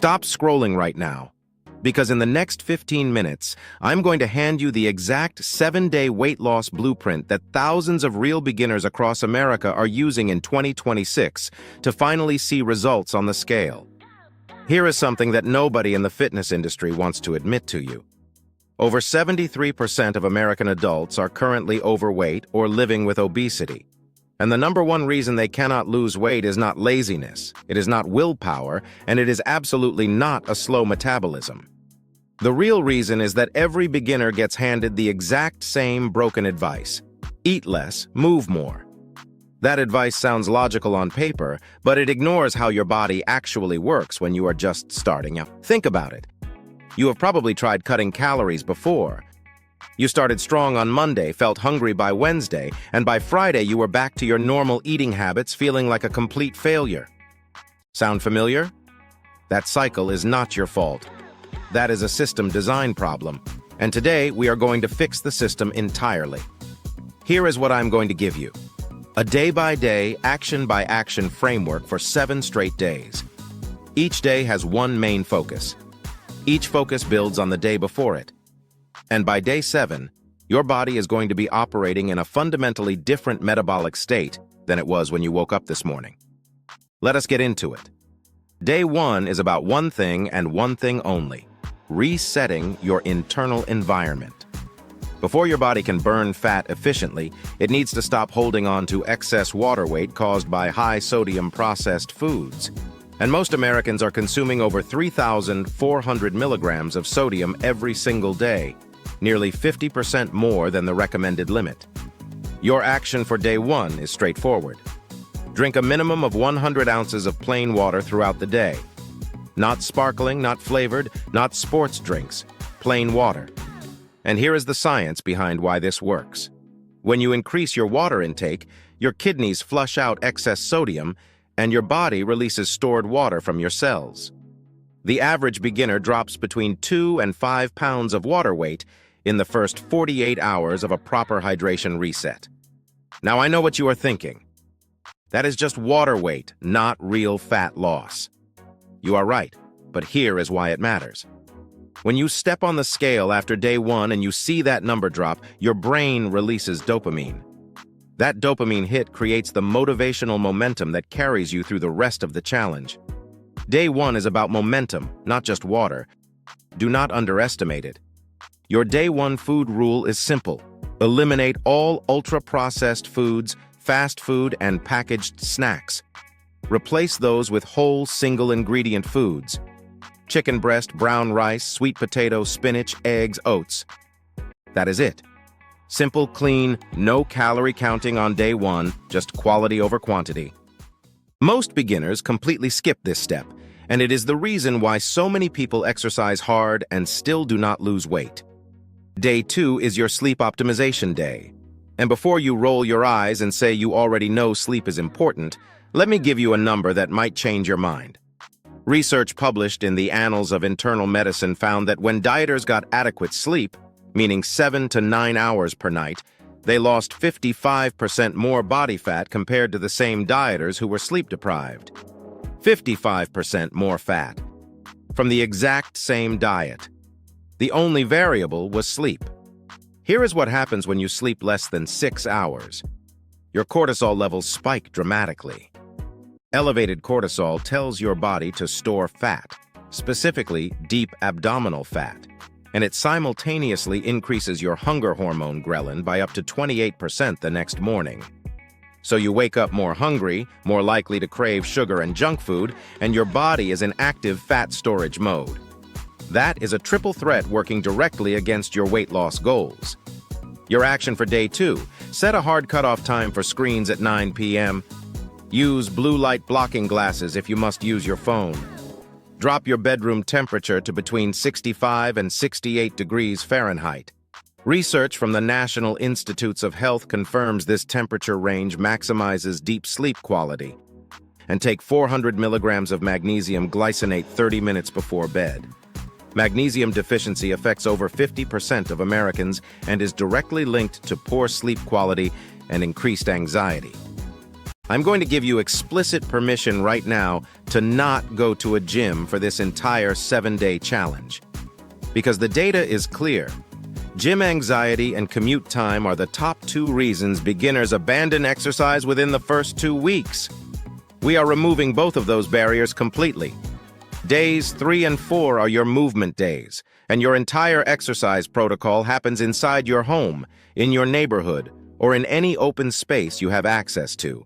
Stop scrolling right now, because in the next 15 minutes, I'm going to hand you the exact 7-day weight loss blueprint that thousands of real beginners across America are using in 2026 to finally see results on the scale. Here is something that nobody in the fitness industry wants to admit to you. Over 73% of American adults are currently overweight or living with obesity. And the number one reason they cannot lose weight is not laziness, it is not willpower, and it is absolutely not a slow metabolism. The real reason is that every beginner gets handed the exact same broken advice: eat less, move more. That advice sounds logical on paper, but it ignores how your body actually works when you are just starting out. Think about it. You have probably tried cutting calories before. You started strong on Monday, felt hungry by Wednesday, and by Friday you were back to your normal eating habits, feeling like a complete failure. Sound familiar? That cycle is not your fault. That is a system design problem, and today we are going to fix the system entirely. Here is what I'm going to give you: a day-by-day, action-by-action framework for 7 straight days. Each day has one main focus. Each focus builds on the day before it. And by day 7, your body is going to be operating in a fundamentally different metabolic state than it was when you woke up this morning. Let us get into it. Day 1 is about one thing and one thing only: resetting your internal environment. Before your body can burn fat efficiently, it needs to stop holding on to excess water weight caused by high-sodium processed foods. And most Americans are consuming over 3,400 milligrams of sodium every single day, nearly 50% more than the recommended limit. Your action for day 1 is straightforward. Drink a minimum of 100 ounces of plain water throughout the day. Not sparkling, not flavored, not sports drinks, plain water. And here is the science behind why this works. When you increase your water intake, your kidneys flush out excess sodium, and your body releases stored water from your cells. The average beginner drops between 2 and 5 pounds of water weight in the first 48 hours of a proper hydration reset. Now I know what you are thinking. That is just water weight, not real fat loss. You are right, but here is why it matters. When you step on the scale after day 1 and you see that number drop, your brain releases dopamine. That dopamine hit creates the motivational momentum that carries you through the rest of the challenge. Day 1 is about momentum, not just water. Do not underestimate it. Your day 1 food rule is simple: eliminate all ultra-processed foods, fast food, and packaged snacks. Replace those with whole, single-ingredient foods: chicken breast, brown rice, sweet potato, spinach, eggs, oats. That is it. Simple, clean, no calorie counting on day 1, just quality over quantity. Most beginners completely skip this step, and it is the reason why so many people exercise hard and still do not lose weight. Day 2 is your sleep optimization day. And before you roll your eyes and say you already know sleep is important, let me give you a number that might change your mind. Research published in the Annals of Internal Medicine found that when dieters got adequate sleep, meaning 7 to 9 hours per night, they lost 55% more body fat compared to the same dieters who were sleep-deprived. 55% more fat. From the exact same diet. The only variable was sleep. Here is what happens when you sleep less than 6 hours. Your cortisol levels spike dramatically. Elevated cortisol tells your body to store fat, specifically deep abdominal fat, and it simultaneously increases your hunger hormone ghrelin by up to 28% the next morning. So you wake up more hungry, more likely to crave sugar and junk food, and your body is in active fat storage mode. That is a triple threat working directly against your weight loss goals. Your action for day 2: set a hard cutoff time for screens at 9 p.m. Use blue light blocking glasses if you must use your phone. Drop your bedroom temperature to between 65 and 68 degrees Fahrenheit. Research from the National Institutes of Health confirms this temperature range maximizes deep sleep quality. And take 400 milligrams of magnesium glycinate 30 minutes before bed. Magnesium deficiency affects over 50% of Americans and is directly linked to poor sleep quality and increased anxiety. I'm going to give you explicit permission right now to not go to a gym for this entire 7-day challenge. Because the data is clear. Gym anxiety and commute time are the top 2 reasons beginners abandon exercise within the first 2 weeks. We are removing both of those barriers completely. Days 3 and 4 are your movement days, and your entire exercise protocol happens inside your home, in your neighborhood, or in any open space you have access to.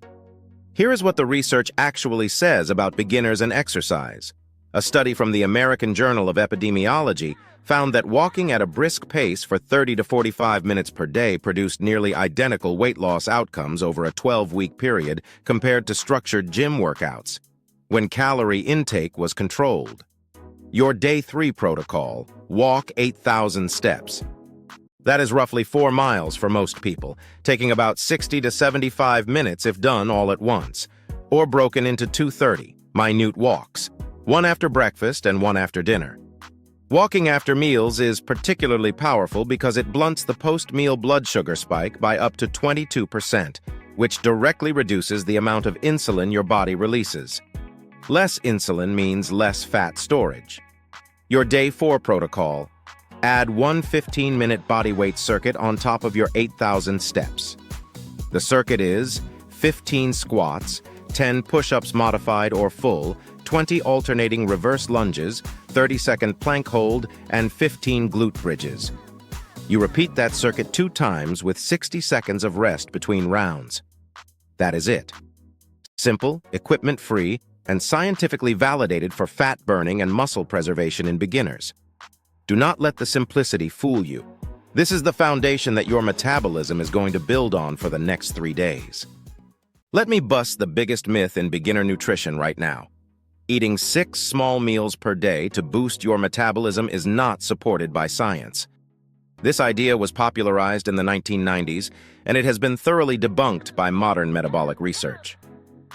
Here is what the research actually says about beginners and exercise. A study from the American Journal of Epidemiology found that walking at a brisk pace for 30 to 45 minutes per day produced nearly identical weight loss outcomes over a 12-week period compared to structured gym workouts, when calorie intake was controlled. Your Day 3 protocol: walk 8,000 steps. That is roughly 4 miles for most people, taking about 60 to 75 minutes if done all at once, or broken into 2 30-minute walks, one after breakfast and one after dinner. Walking after meals is particularly powerful because it blunts the post-meal blood sugar spike by up to 22%, which directly reduces the amount of insulin your body releases. Less insulin means less fat storage. Your Day 4 protocol: add one 15-minute bodyweight circuit on top of your 8,000 steps. The circuit is 15 squats, 10 push-ups modified or full, 20 alternating reverse lunges, 30-second plank hold, and 15 glute bridges. You repeat that circuit 2 times with 60 seconds of rest between rounds. That is it. Simple, equipment-free, and scientifically validated for fat burning and muscle preservation in beginners. Do not let the simplicity fool you. This is the foundation that your metabolism is going to build on for the next 3 days. Let me bust the biggest myth in beginner nutrition right now. Eating 6 small meals per day to boost your metabolism is not supported by science. This idea was popularized in the 1990s, and it has been thoroughly debunked by modern metabolic research.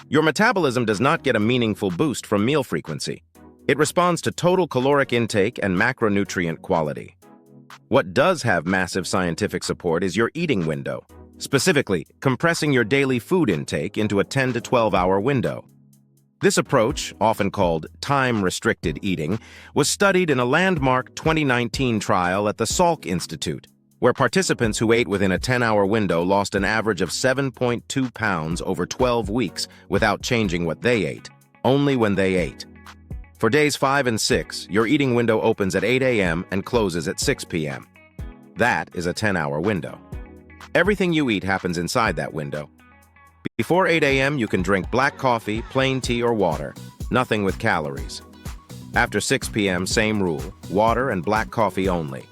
Your metabolism does not get a meaningful boost from meal frequency. It responds to total caloric intake and macronutrient quality. What does have massive scientific support is your eating window, specifically compressing your daily food intake into a 10 to 12-hour window. This approach, often called time-restricted eating, was studied in a landmark 2019 trial at the Salk Institute, where participants who ate within a 10-hour window lost an average of 7.2 pounds over 12 weeks without changing what they ate, only when they ate. For days 5 and 6, your eating window opens at 8 a.m. and closes at 6 p.m. That is a 10-hour window. Everything you eat happens inside that window. Before 8 a.m., you can drink black coffee, plain tea, or water, nothing with calories. After 6 p.m., same rule, water and black coffee only.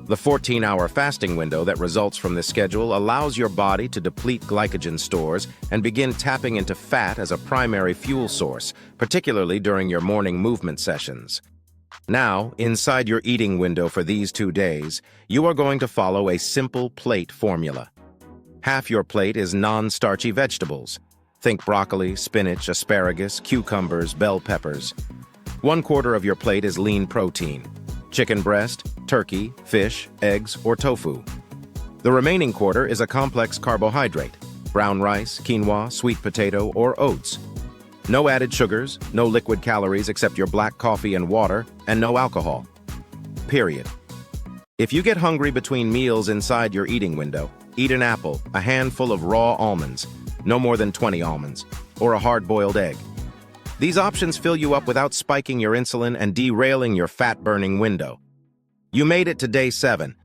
The 14-hour fasting window that results from this schedule allows your body to deplete glycogen stores and begin tapping into fat as a primary fuel source, particularly during your morning movement sessions. Now, inside your eating window for these 2 days, you are going to follow a simple plate formula. Half your plate is non-starchy vegetables. Think broccoli, spinach, asparagus, cucumbers, bell peppers. 1/4 of your plate is lean protein: chicken breast, turkey, fish, eggs, or tofu. The remaining 1/4 is a complex carbohydrate: brown rice, quinoa, sweet potato, or oats. No added sugars, no liquid calories except your black coffee and water, and no alcohol. Period. If you get hungry between meals inside your eating window, eat an apple, a handful of raw almonds, no more than 20 almonds, or a hard-boiled egg. These options fill you up without spiking your insulin and derailing your fat-burning window. You made it to day 7.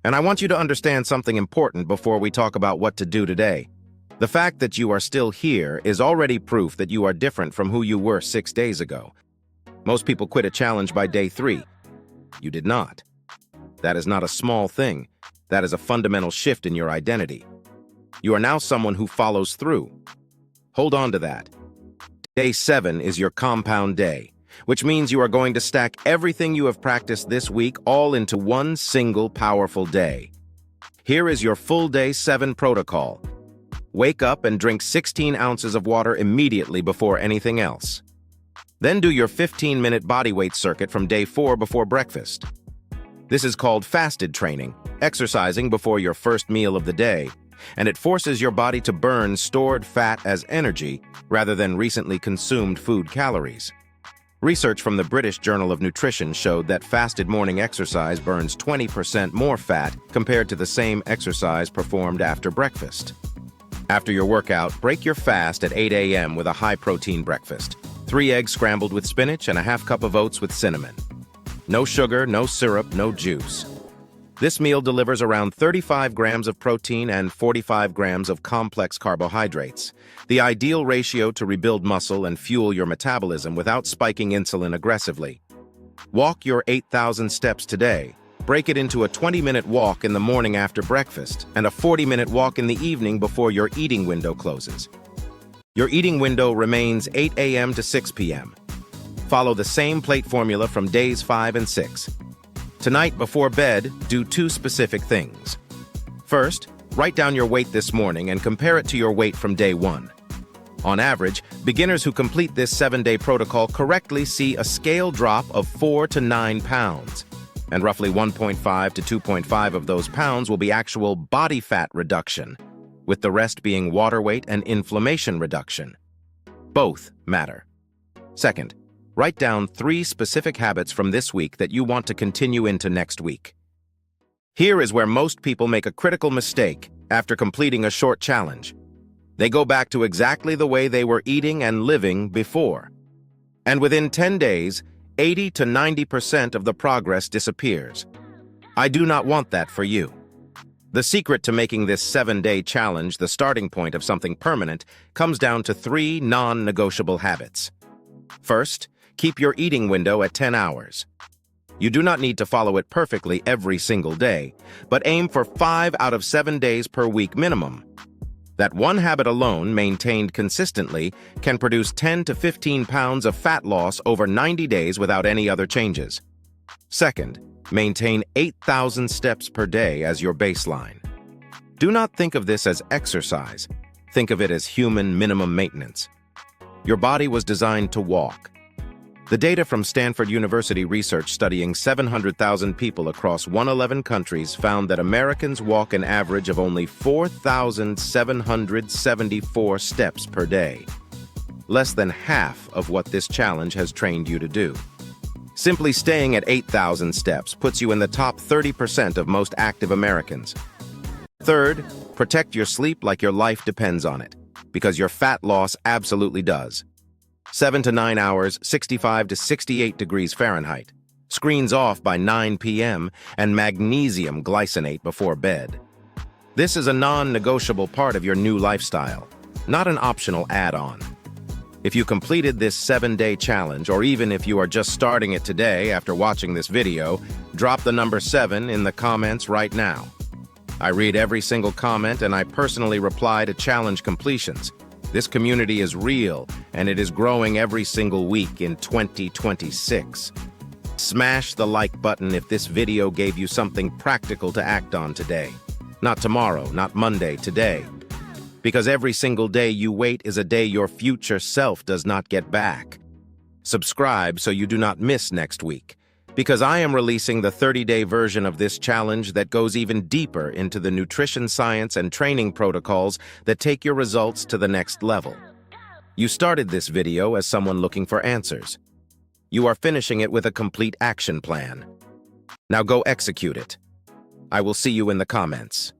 And I want you to understand something important before we talk about what to do today. The fact that you are still here is already proof that you are different from who you were 6 days ago. Most people quit a challenge by day 3. You did not. That is not a small thing. That is a fundamental shift in your identity. You are now someone who follows through. Hold on to that. Day 7 is your compound day, which means you are going to stack everything you have practiced this week all into one single powerful day. Here is your full day 7 protocol. Wake up and drink 16 ounces of water immediately before anything else. Then do your 15-minute bodyweight circuit from day 4 before breakfast. This is called fasted training, exercising before your first meal of the day, and it forces your body to burn stored fat as energy rather than recently consumed food calories. Research from the British Journal of Nutrition showed that fasted morning exercise burns 20% more fat compared to the same exercise performed after breakfast. After your workout, break your fast at 8 a.m. with a high-protein breakfast. 3 eggs scrambled with spinach and a half cup of oats with cinnamon. No sugar, no syrup, no juice. This meal delivers around 35 grams of protein and 45 grams of complex carbohydrates, the ideal ratio to rebuild muscle and fuel your metabolism without spiking insulin aggressively. Walk your 8,000 steps today. Break it into a 20-minute walk in the morning after breakfast and a 40-minute walk in the evening before your eating window closes. Your eating window remains 8 a.m. to 6 p.m. Follow the same plate formula from days 5 and 6. Tonight, before bed, do 2 specific things. First, write down your weight this morning and compare it to your weight from day 1. On average, beginners who complete this 7-day protocol correctly see a scale drop of 4 to 9 pounds, and roughly 1.5 to 2.5 of those pounds will be actual body fat reduction, with the rest being water weight and inflammation reduction. Both matter. Second, write down 3 specific habits from this week that you want to continue into next week. Here is where most people make a critical mistake after completing a short challenge. They go back to exactly the way they were eating and living before. And within 10 days, 80 to 90% of the progress disappears. I do not want that for you. The secret to making this 7-day challenge the starting point of something permanent comes down to 3 non-negotiable habits. First, keep your eating window at 10 hours. You do not need to follow it perfectly every single day, but aim for 5 out of 7 days per week minimum. That one habit alone, maintained consistently, can produce 10 to 15 pounds of fat loss over 90 days without any other changes. Second, maintain 8,000 steps per day as your baseline. Do not think of this as exercise. Think of it as human minimum maintenance. Your body was designed to walk. The data from Stanford University research studying 700,000 people across 111 countries found that Americans walk an average of only 4,774 steps per day. Less than half of what this challenge has trained you to do. Simply staying at 8,000 steps puts you in the top 30% of most active Americans. Third, protect your sleep like your life depends on it, because your fat loss absolutely does. 7 to 9 hours, 65 to 68 degrees Fahrenheit. Screens off by 9 p.m. and magnesium glycinate before bed. This is a non-negotiable part of your new lifestyle, not an optional add-on. If you completed this 7-day challenge, or even if you are just starting it today after watching this video, drop the number 7 in the comments right now. I read every single comment and I personally reply to challenge completions. This community is real, and it is growing every single week in 2026. Smash the like button if this video gave you something practical to act on today. Not tomorrow, not Monday, today. Because every single day you wait is a day your future self does not get back. Subscribe so you do not miss next week, because I am releasing the 30-day version of this challenge that goes even deeper into the nutrition science and training protocols that take your results to the next level. You started this video as someone looking for answers. You are finishing it with a complete action plan. Now go execute it. I will see you in the comments.